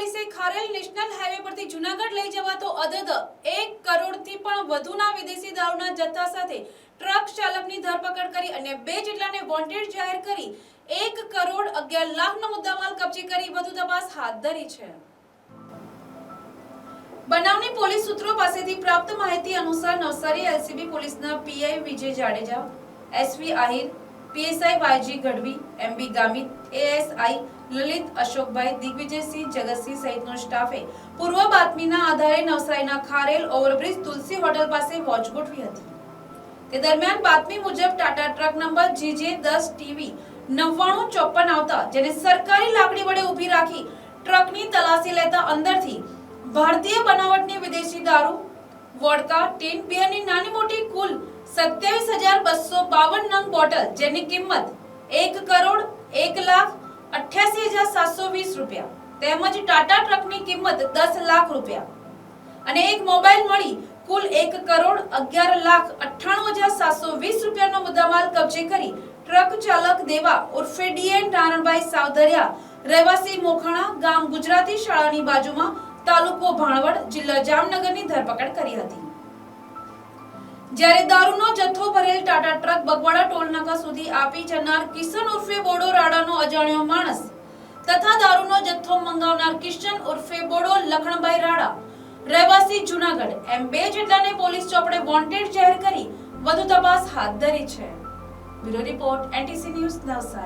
પોલીસે ખારેલ national highway પરથી જૂનાગઢ લઈ જવાતો અદદ 1 કરોડથી પણ વધુના વિદેશી દારૂના જથ્થા સાથે ટ્રક ચાલકની ધરપકડ કરી અને 2 જેટલાને વોન્ટેડ જાહેર કરી 1 કરોડ 11 લાખનો મુદ્દામાલ કબજે કરી વધુ તપાસ હાથ ધરી છે। બનાવની પોલીસ સૂત્રો પાસેથી પ્રાપ્ત માહિતી અનુસાર નવસારી એલસીબી પોલીસના PI Vijay Jadeja, SV Ahir, PSI YG Gadhvi, MB Gamit, ASI Lalit Ashokbhai, Digvijaysinh, Jagatsinh સહિતનો સ્ટાફે પૂર્વ બાતમીના આધારે નવસારીના ખારેલ ઓવરબ્રિજ તુલસી હોટલ પાસે વોચ ગોઠવી હતી। તે દરમિયાન બાતમી મુજબ ટાટા ટ્રક નંબર GJ10TV 9954 આવતા જેને સરકારી લાકડી વડે ઊભી રાખી ટ્રકની તલાશી લેતા અંદરથી ભારતીય બનાવટની વિદેશી દારૂ, વોડકા, ટીન બિયરની નાની મોટી કુલ 27,252 નંગ બોટલ જેની કિંમત 1 કરોડ 1,88,720 રૂપિયા તેમજ ટાટા ટ્રકની કિંમત 10 લાખ રૂપિયા અને એક મોબાઈલ મળી કુલ 1 કરોડ 11,98,720 રૂપિયાનો મુદ્દામાલ કબજે કરી ટ્રક ચાલક દેવા ઉર્ફે ડીએન નારણભાઈ સાવધરિયા, રહેવાસી મોખાણા, ગામ ગુજરાતી શાળાની બાજુમાં, તાલુકો ભાણવડ, જિલ્લા જામનગરની ધરપકડ કરી હતી। જ્યારે દારૂનો જથ્થો ભરેલ ટાટા ટ્રક બગવાડા ટોલનાકા સુધી આપી જનાર કિશન ઉર્ફે બોડો રાડાનો અજાણ્યો માણસ તથા દારૂનો જથ્થો મંગાવનાર કિશન ઉર્ફે બોડો લખણભાઈ રાડા, રહેવાસી જૂનાગઢ એમ 2 જેટલાને પોલીસ ચોપડે વોન્ટેડ જાહેર કરી વધુ તપાસ હાથ ધરી છે। Bureau report NTC news Navsari.